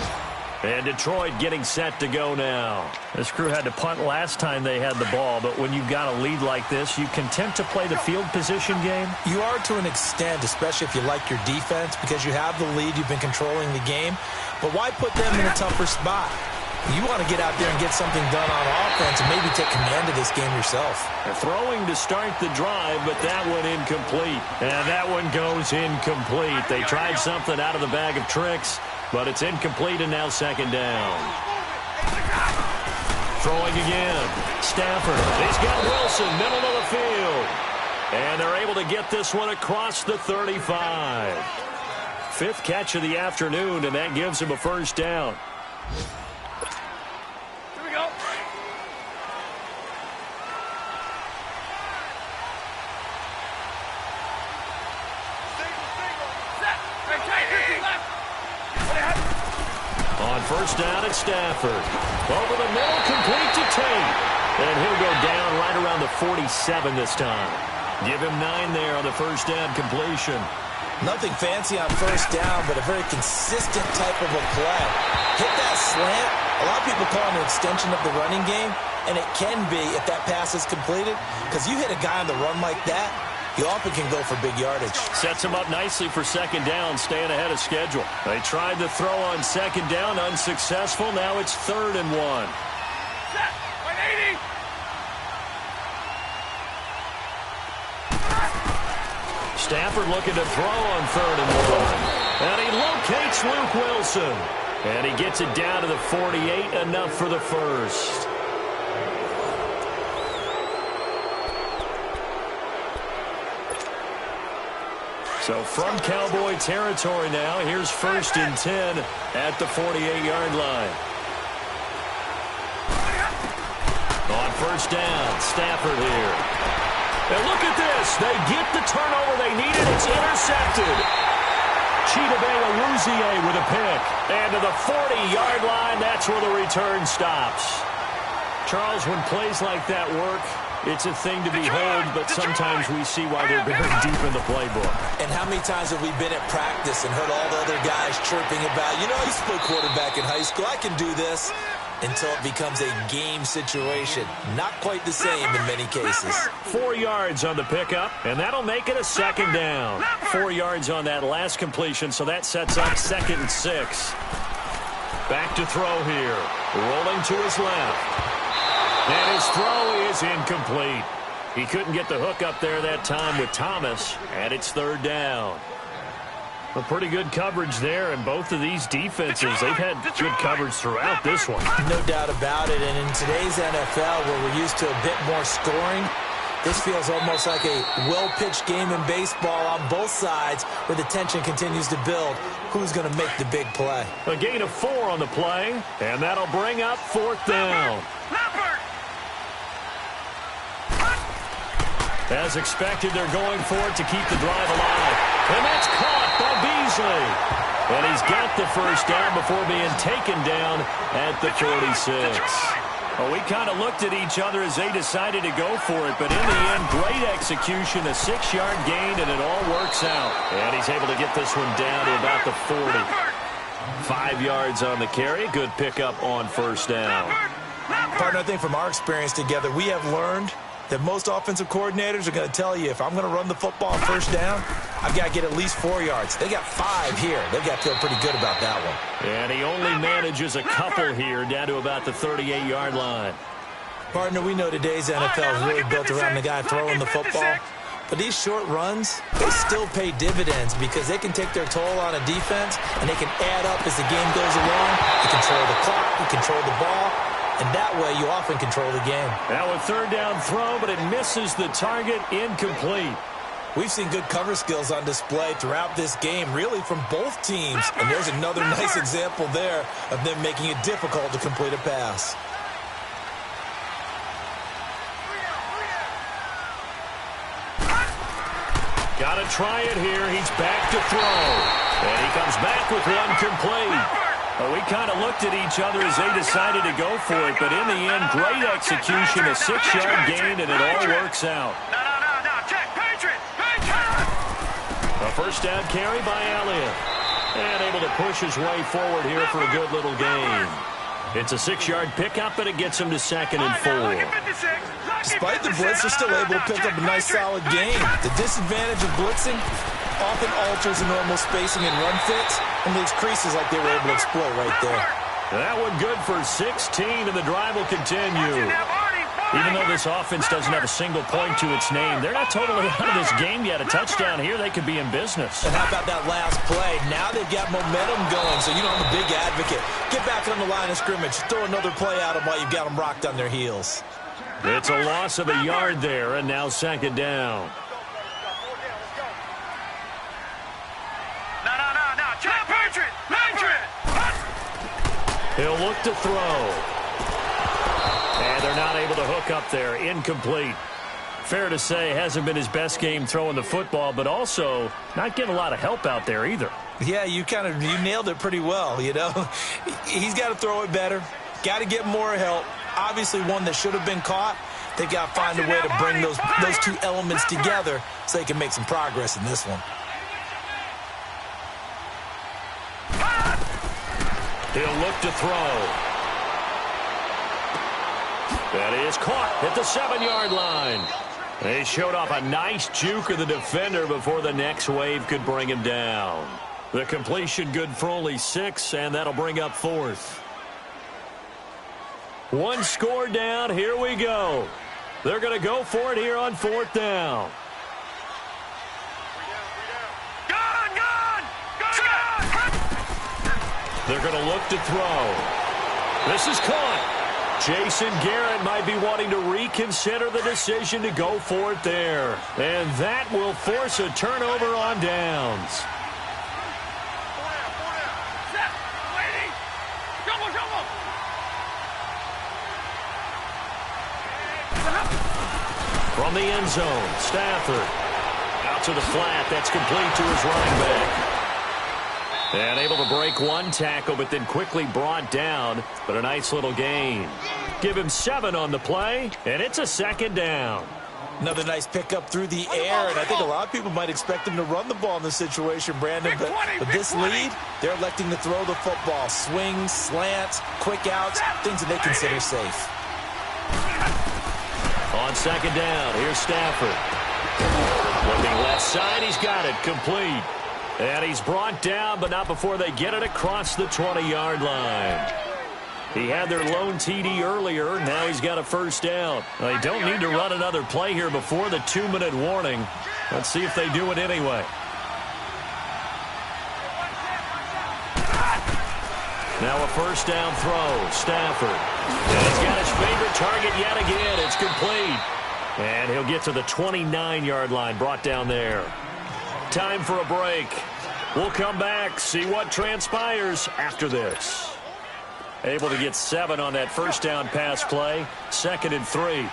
And Detroit getting set to go now. This crew had to punt last time they had the ball, but when you've got a lead like this, you content to play the field position game? You are to an extent, especially if you like your defense, because you have the lead, you've been controlling the game. But why put them in a tougher spot? You want to get out there and get something done on offense and maybe take command of this game yourself. They're throwing to start the drive, but that one incomplete. And that one goes incomplete. They tried something out of the bag of tricks, but it's incomplete and now second down. Throwing again. Stafford. He's got Wilson, middle of the field. And they're able to get this one across the 35. 5th catch of the afternoon, and that gives him a first down. On first down, it's Stafford. Over the middle, complete to Tate. And he'll go down right around the 47 this time. Give him 9 there on the first down completion. Nothing fancy on first down, but a very consistent type of a play. Hit that slant. A lot of people call it an extension of the running game, and it can be if that pass is completed, because you hit a guy on the run like that, you often can go for big yardage. Sets him up nicely for second down, staying ahead of schedule. They tried to throw on second down, unsuccessful. Now it's 3rd and 1. Set. 180. Stafford looking to throw on 3rd and 1. And he locates Luke Wilson. And he gets it down to the 48, enough for the first. So from Cowboy territory now, here's 1st and 10 at the 48-yard line. On first down, Stafford here. And look at this. They get the turnover they needed. It's intercepted. Chidobe with a pick. And to the 40-yard line, that's where the return stops. Charles, when plays like that work, it's a thing to behold, but sometimes we see why they're very deep in the playbook. And how many times have we been at practice and heard all the other guys chirping about, you know, I used to play quarterback in high school, I can do this, until it becomes a game situation. Not quite the same in many cases. 4 yards on the pickup, and that'll make it a second down. 4 yards on that last completion, so that sets up 2nd and 6. Back to throw here. Rolling to his left. And his throw is incomplete. He couldn't get the hook up there that time with Thomas, and it's 3rd down. A pretty good coverage there, and both of these defenses, they've had good coverage throughout this one. No doubt about it, and in today's NFL, where we're used to a bit more scoring, this feels almost like a well-pitched game in baseball on both sides, where the tension continues to build. Who's going to make the big play? A gain of 4 on the play, and that'll bring up 4th down. As expected, they're going for it to keep the drive alive. And that's caught by Beasley. And he's got the first down before being taken down at the 46. Well, we kind of looked at each other as they decided to go for it. But in the end, great execution, a 6-yard gain, and it all works out. And he's able to get this one down to about the 40. 5 yards on the carry. Good pickup on first down. Partner, I think from our experience together, we have learned that most offensive coordinators are going to tell you, if I'm going to run the football on first down, I've got to get at least 4 yards. They got 5 here. They've got to feel pretty good about that one. And he only manages a couple here, down to about the 38-yard line. Partner, we know today's NFL is really built around the guy throwing the football. But these short runs, they still pay dividends because they can take their toll on a defense, and they can add up as the game goes along. You control the clock, you control the ball, and that way you often control the game. Now a third down throw, but it misses the target, incomplete. We've seen good cover skills on display throughout this game, really from both teams. And there's another nice example there of them making it difficult to complete a pass. Got to try it here. He's back to throw. And he comes back with one complete. Well, we kind of looked at each other as they decided to go for it. But in the end, great execution, a 6-yard gain, and it all works out. A first down carry by Elliott. And able to push his way forward here for a good little gain. It's a 6-yard pickup, and it gets him to 2nd and 4. Despite the blitz, they're still able to pick up a nice, solid gain. The disadvantage of blitzing often alters the normal spacing and run fits and leaves creases like they were able to exploit right there. That one good for 16, and the drive will continue. Even though this offense doesn't have a single point to its name, they're not totally out of this game yet. A touchdown here, they could be in business. And how about that last play? Now they've got momentum going, so you know I'm a big advocate. Get back on the line of scrimmage. Throw another play at them while you've got them rocked on their heels. It's a loss of a yard there, and now 2nd down. He'll look to throw. And they're not able to hook up there. Incomplete. Fair to say, hasn't been his best game throwing the football, but also not getting a lot of help out there either. Yeah, you nailed it pretty well, you know. He's got to throw it better. Got to get more help. Obviously one that should have been caught. They've got to find a way to bring those two elements together so they can make some progress in this one. He'll look to throw. That is caught at the 7-yard line. They showed off a nice juke of the defender before the next wave could bring him down. The completion good for only 6, and that'll bring up 4th. One score down. Here we go. They're going to go for it here on 4th down. They're going to look to throw. This is caught. Jason Garrett might be wanting to reconsider the decision to go for it there. And that will force a turnover on downs. From the end zone, Stafford. Out to the flat. That's complete to his running back. And able to break one tackle, but then quickly brought down. But a nice little gain. Give him 7 on the play, and it's a 2nd down. Another nice pickup through the air, and I think a lot of people might expect him to run the ball in this situation, Brandon. But with this lead, they're electing to throw the football. Swings, slants, quick outs, things that they consider safe. On 2nd down, here's Stafford. Looking left side, he's got it, complete. And he's brought down, but not before they get it across the 20-yard line. He had their lone TD earlier. Now he's got a first down. They don't need to run another play here before the 2-minute warning. Let's see if they do it anyway. Now a first down throw. Stafford. And he's got his favorite target yet again. It's complete. And he'll get to the 29-yard line, brought down there. Time for a break. We'll come back, see what transpires after this. Able to get 7 on that first down pass play. 2nd and 3.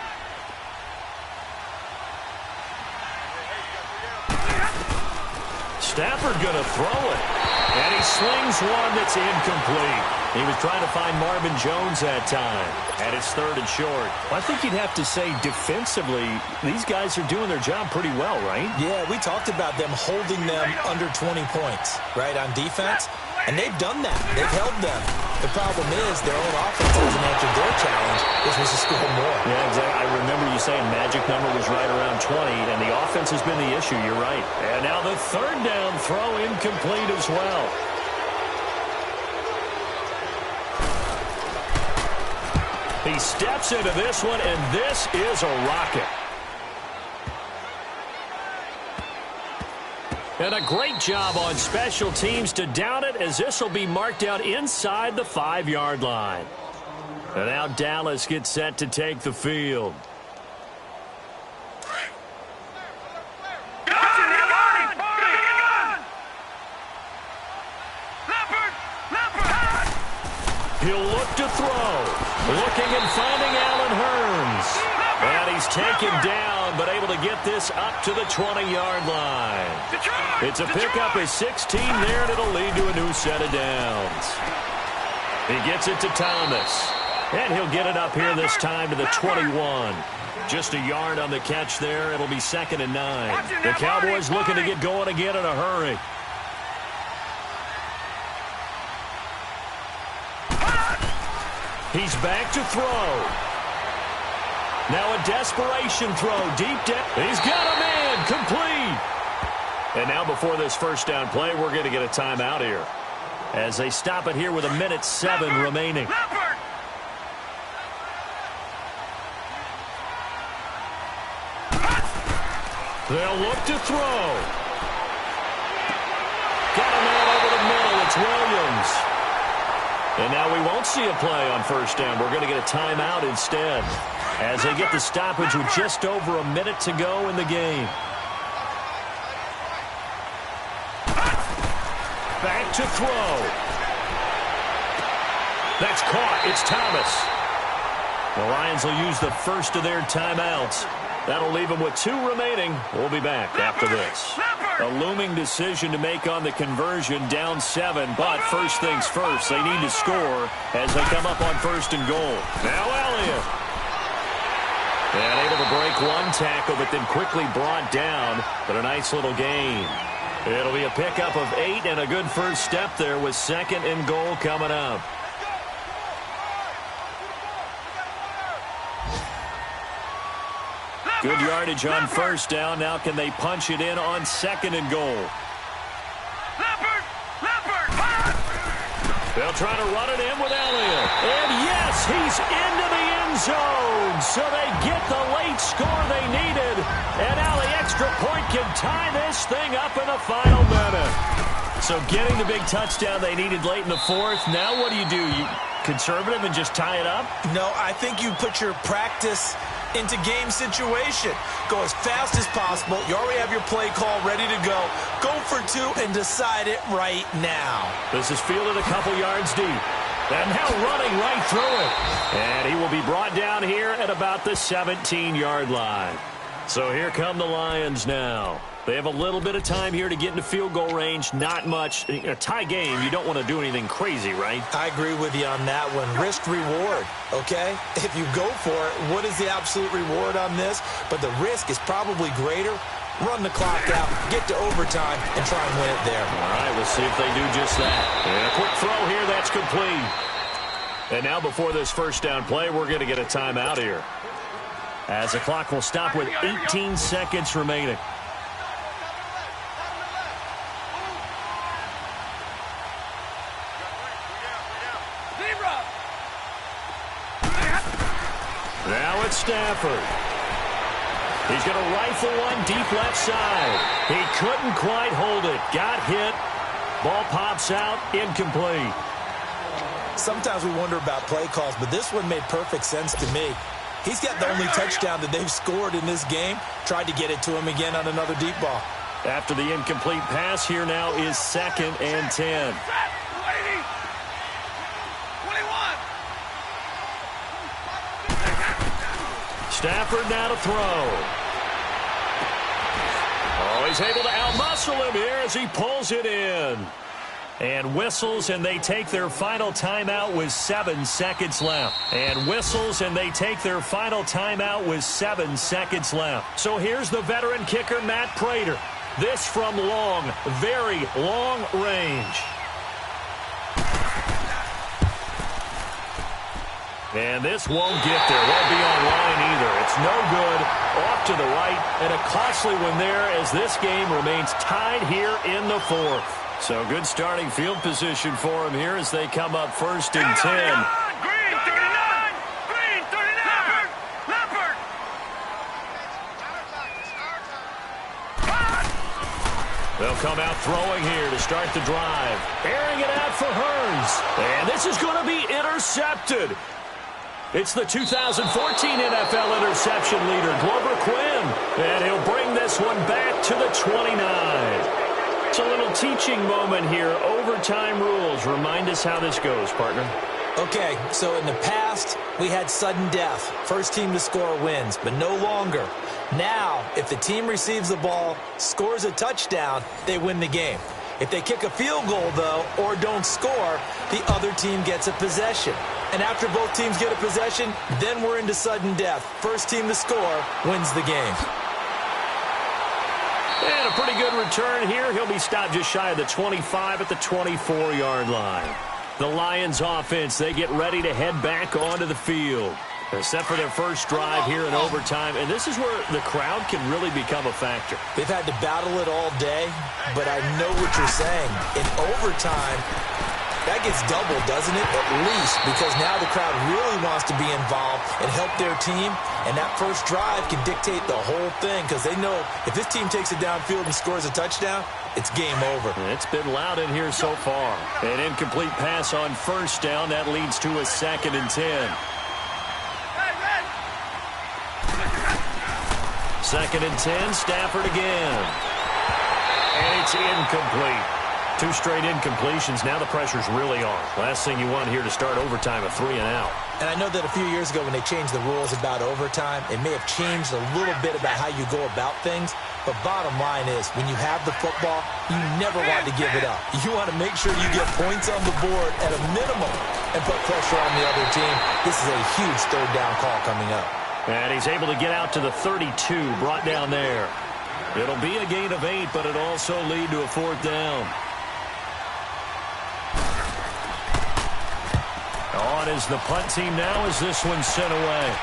Stafford going to throw it. And he slings one that's incomplete. He was trying to find Marvin Jones that time. And it's 3rd and short. I think you'd have to say defensively, these guys are doing their job pretty well, right? Yeah, we talked about them holding them under 20 points, right, on defense. And they've done that. They've held them. The problem is their own offense hasn't answered their challenge, which was to score more. Yeah, exactly. I remember you saying magic number was right around 20, and the offense has been the issue. You're right. And now the 3rd down throw incomplete as well. He steps into this one, and this is a rocket. And a great job on special teams to down it, as this will be marked out inside the 5-yard line. And now Dallas gets set to take the field. He'll look to throw. Looking and finding Allen Hurns. And he's taken down, but able to get this up to the 20-yard line. It's a pickup of 16 there, and it'll lead to a new set of downs. He gets it to Thomas. And he'll get it up here this time to the 21. Just a yard on the catch there. It'll be 2nd and 9. The Cowboys looking to get going again in a hurry. He's back to throw. Now a desperation throw deep down. He's got a man complete. And now before this 1st down play, we're going to get a timeout here, as they stop it here with 1:07 remaining. They'll look to throw. Got a man over the middle. It's Williams. And now we won't see a play on 1st down. We're going to get a timeout instead, as they get the stoppage with just over a minute to go in the game. Back to throw. That's caught. It's Thomas. The Lions will use the first of their timeouts. That'll leave them with 2 remaining. We'll be back after this. A looming decision to make on the conversion, down 7. But first things first, they need to score as they come up on 1st and goal. Now Elliott. And able to break one tackle, but then quickly brought down. But a nice little gain. It'll be a pickup of 8 and a good first step there with 2nd and goal coming up. Good yardage on 1st down. Now can they punch it in on 2nd and goal? They'll try to run it in with Elliott. And yes, he's into the end zone. So they get the late score they needed. And now the extra point can tie this thing up in the final minute. So getting the big touchdown they needed late in the 4th. Now what do? You conservative and just tie it up? No, I think you put your practice into game situation. Go as fast as possible. You already have your play call ready to go. Go for 2 and decide it right now. This is fielded a couple yards deep. And now running right through it. And he will be brought down here at about the 17-yard line. So here come the Lions now. They have a little bit of time here to get into field goal range. Not much. A tie game, you don't want to do anything crazy, right? I agree with you on that one. Risk-reward, okay? If you go for it, what is the absolute reward on this? But the risk is probably greater. Run the clock out, get to overtime, and try and win it there. All right, we'll see if they do just that. And a quick throw here, that's complete. And now before this 1st down play, we're going to get a timeout here, as the clock will stop with 18 seconds remaining. Now it's Stafford. He's going to rifle one deep left side. He couldn't quite hold it. Got hit. Ball pops out. Incomplete. Sometimes we wonder about play calls, but this one made perfect sense to me. He's got the only touchdown that they've scored in this game. Tried to get it to him again on another deep ball. After the incomplete pass, here now is 2nd and 10. Stafford now to throw. Oh, he's able to outmuscle whistle him here as he pulls it in. And whistles, and they take their final timeout with 7 seconds left. And whistles, and they take their final timeout with 7 seconds left. So here's the veteran kicker, Matt Prater. This from long, very long range. And this won't get there. Won't be on line either. It's no good. Off to the right. And a costly one there as this game remains tied here in the fourth. So good starting field position for him here as they come up first and 10. Green 39! Green 39! Leopard! They'll come out throwing here to start the drive. Airing it out for Hearns. And this is going to be intercepted. It's the 2014 NFL interception leader, Glover Quinn. And he'll bring this one back to the 29. It's a little teaching moment here. Overtime rules. Remind us how this goes, partner. Okay, so in the past, we had sudden death. First team to score wins, but no longer. Now, if the team receives the ball, scores a touchdown, they win the game. If they kick a field goal, though, or don't score, the other team gets a possession. And after both teams get a possession, then we're into sudden death. First team to score wins the game. And a pretty good return here. He'll be stopped just shy of the 25 at the 24-yard line. The Lions offense, they get ready to head back onto the field. They're set for their first drive here in overtime, and this is where the crowd can really become a factor. They've had to battle it all day, but I know what you're saying. In overtime, that gets doubled, doesn't it? At least, because now the crowd really wants to be involved and help their team, and that first drive can dictate the whole thing because they know if this team takes it downfield and scores a touchdown, it's game over. It's been loud in here so far. An incomplete pass on first down. That leads to a 2nd and 10. 2nd and 10, Stafford again. And it's incomplete. 2 straight incompletions. Now the pressure's really on. Last thing you want here to start overtime, a 3 and out. And I know that a few years ago when they changed the rules about overtime, it may have changed a little bit about how you go about things. But bottom line is, when you have the football, you never want to give it up. You want to make sure you get points on the board at a minimum and put pressure on the other team. This is a huge third down call coming up. And he's able to get out to the 32, brought down there. It'll be a gain of 8, but it'll also lead to a 4th down. On is the punt team now as this one's sent away.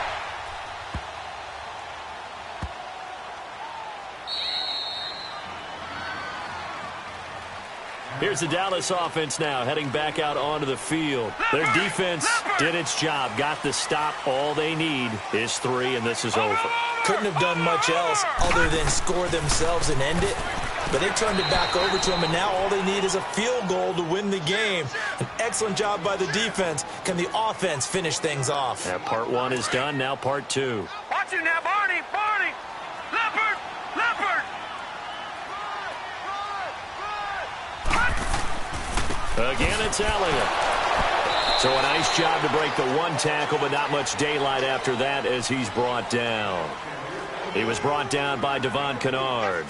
Here's the Dallas offense now heading back out onto the field. Their defense did its job, got the stop. All they need is 3, and this is over. Couldn't have done much else other than score themselves and end it. But they turned it back over to them, and now all they need is a field goal to win the game. An excellent job by the defense. Can the offense finish things off? That part 1 is done, now part 2. Watch it now, Barney! Barney! Leopard! Leopard! Again, it's Elliott. So a nice job to break the 1 tackle, but not much daylight after that as he's brought down. He was brought down by Devon Kennard.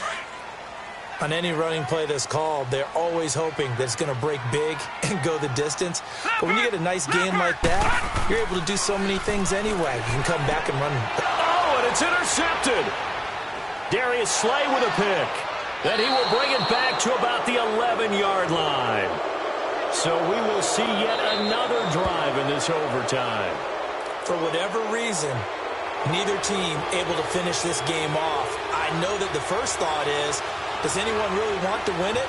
On any running play that's called, they're always hoping that it's going to break big and go the distance. But when you get a nice game like that, you're able to do so many things anyway. You can come back and run. Oh, and it's intercepted. Darius Slay with a pick. Then he will bring it back to about the 11-yard line. So we will see yet another drive in this overtime. For whatever reason, neither team able to finish this game off. I know that the first thought is, does anyone really want to win it?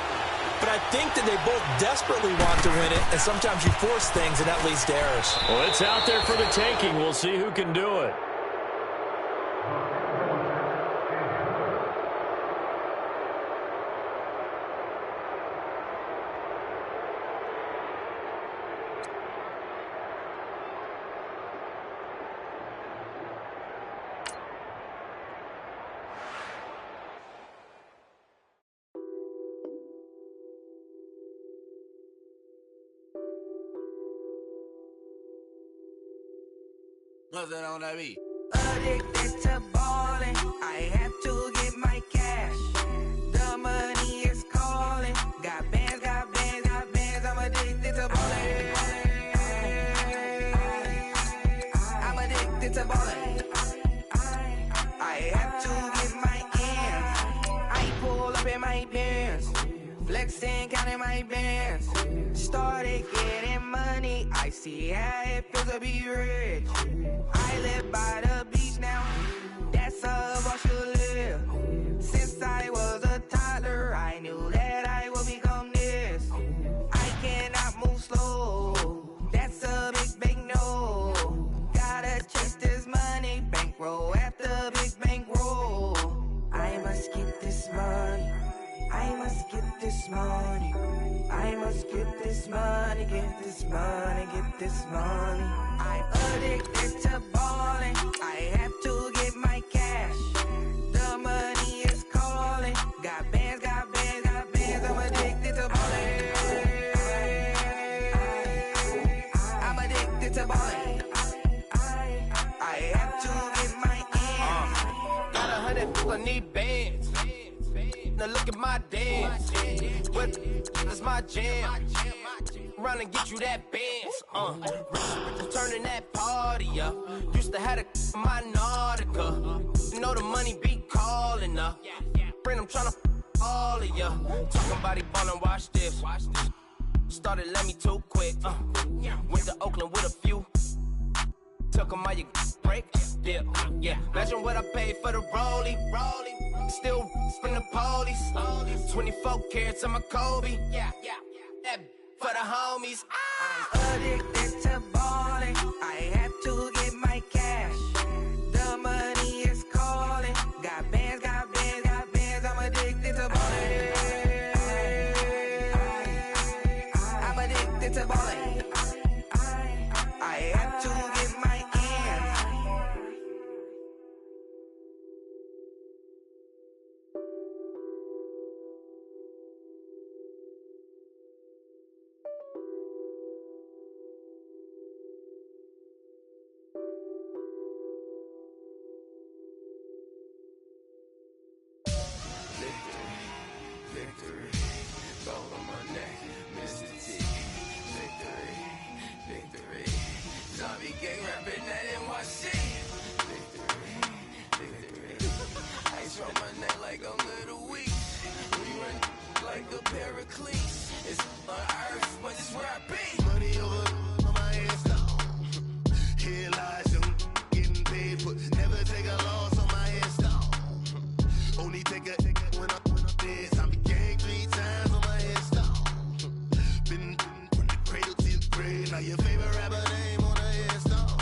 But I think that they both desperately want to win it, and sometimes you force things, and that leads to errors. Well, it's out there for the taking. We'll see who can do it. Nothing on that beat. Addicted to ballin', I have to get my cash. The money is in my pants, flexing, counting my bands. Started getting money, I see how it feels to be rich. I live by the beach now, that's how I should live. Since I was a toddler, I knew that I would become this. I cannot move slow, that's a big no. Gotta chase this money, bankroll after big bankroll. I must get this money, I must get this money, I must get this money, get this money, get this money. I'm addicted to balling, I have to get my cash. The money is calling, got bands, got bands, got bands. I'm addicted to balling, I'm addicted to balling. I have to get my ends. Got 100, I need bands. Now look at my dance. What is my jam? Run and get you that bands. Turning that party up. Used to have a my Nautica. You know the money be calling up. Friend, I'm tryna all of ya. Talking about it, ballin', watch this. Started let me too quick. Went to Oakland with a few. Took 'em all you break, dip, yeah. Imagine what I paid for the rollie. Still from the police. 24 carats on my Kobe. Yeah. That for the homies. I'm addicted to balling, I have to get my cash. The money is calling, got bands, got bands, got bands. I'm addicted to balling. I'm addicted to balling. I have to get my ends. Victory, gold on my neck, Mr. T. Victory, zombie gang rapping that NYC. Victory, ice on my neck like I'm Little Weak. We run like a Paraclete. It's on earth, but it's where I be. Money over on my headstone. Here lies them getting paid, but never take a loss on my headstone. Only take a when I'm dead. Zombie gang 3 times on my headstone. Been from the cradle to the grave. Now your favorite rapper name on a headstone.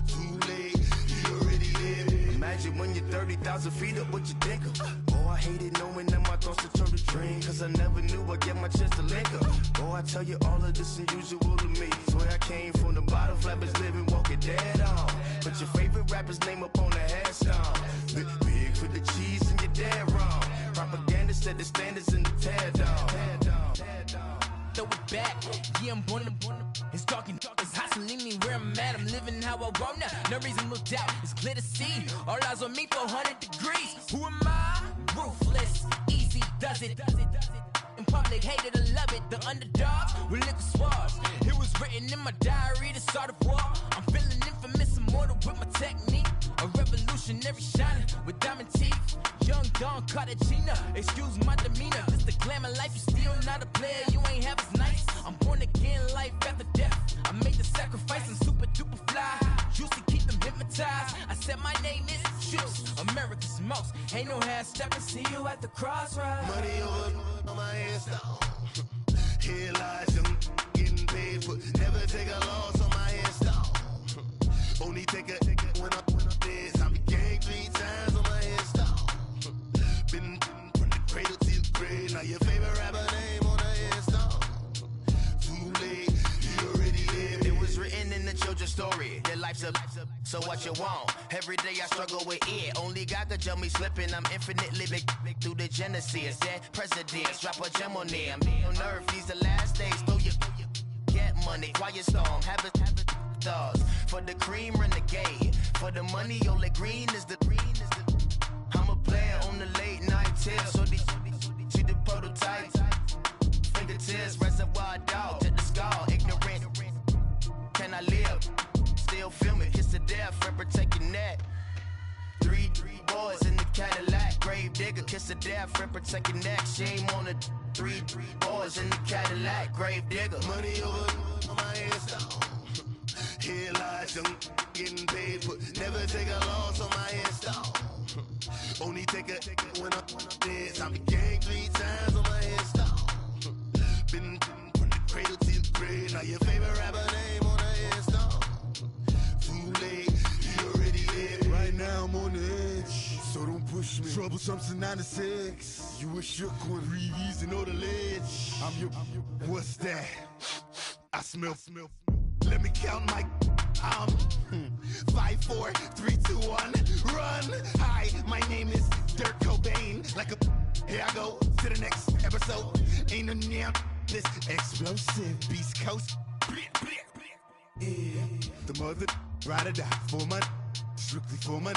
Too late, you already live. Imagine when you're 30,000 feet up, what you think of? Oh, I hated knowing that my thoughts would turn to dream. Cause I never knew I'd get my chance to link up. Oh, I tell you all of this unusual to me. Swear I came from the bottom, flappers living, walking dead on. Put your favorite rapper's name up on the headstone. Big for the cheese and you're dead wrong. Propaganda set the standards in the tear down. Throw it back, yeah, I'm born to it's talking, it's hustling me where I'm at. I'm living how I want now. No reason to doubt, it's clear to see. All eyes on me, 400 degrees. Who am I? Ruthless, easy, does it. In public, hated or love it. The underdogs with liquor swabs. It was written in my diary, the start of war. I'm feeling infamous, immortal with my technique. A revolutionary shining with diamond teeth. Young Don Cartagena, excuse my demeanor. This the glamour life, you still not a player, you ain't half as nice. I'm born again, life after death. I made the sacrifice, I'm super duper fly. Used to keep them hypnotized. I said my name is Juice, America's most. Ain't no half stepping, see you at the crossroads. Money over on my headstone. Here lies them getting paid, but never take a loss on my headstone. Only take a when I'm dead. Zombie gang 3 times on my headstone. Been from the cradle to the grave. Now your favorite rapper name on a headstone. Too late, you already lived. It was written in the children's story. Their life's up, so what you want? Every day I struggle with it. Only God could jump me slipping. I'm infinitely big through the genesis. Dead presidents, drop a gem on them. On earth, these the last days. Throw your get money, quiet storm, have it stars. For the cream, renegade. For the money, only green is the I'm a player on the late night tips. So these see the prototypes. Fingertips, reservoir dog to the skull. Ignorant. Can I live? Still film it. Kiss to death, rep protect your neck. 3 boys in the Cadillac. Gray grave digger, kiss the death, friend, protect your neck. Shame on the three boys in the Cadillac, grave digger. Money over on my headstone. Here lies young getting paid, but never take a loss on my headstone. Only take a when I'm dead. I'm gang 3 times on my headstone. Been from the cradle to the grave. Now your favorite rapper name on the headstone. Too late, you already dead. Right now I'm on the edge, so don't push me. Troublesome to 96. You a shook one, breathe easy, know the ledge. I'm your. What's that? I smell. Let me count my 5, 4, 3, 2, 1, run. Hi, my name is Dirk Cobain. Like a here I go to the next episode. Ain't no damn this explosive Beast Coast. Yeah. The mother ride or die for my strictly for my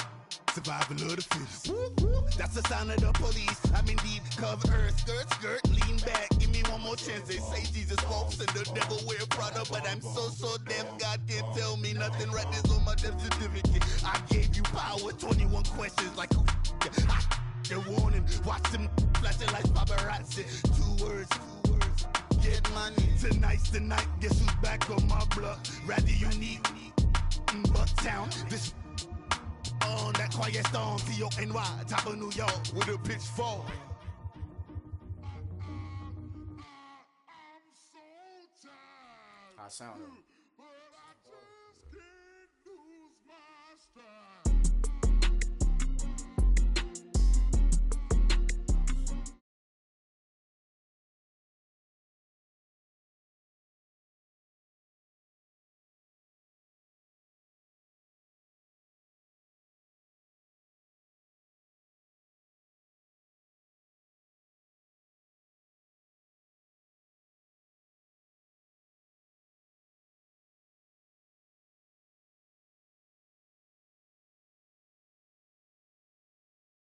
survival of the fittest. That's the sign of the police. I'm indeed cover skirt, lean back. Give me one more chance. They say Jesus walks and the devil wear Prada, but I'm so deaf. God can't tell me nothing. Right this on my death certificate. I gave you power. 21 questions like who? They're warning. Watch them flashing like paparazzi. 2 words. Get money. Tonight's the night. Guess who's back on my block? Rather unique. Bucktown. This. On that quiet storm, T-O-N-Y, top of New York, with a pitchfork. I sound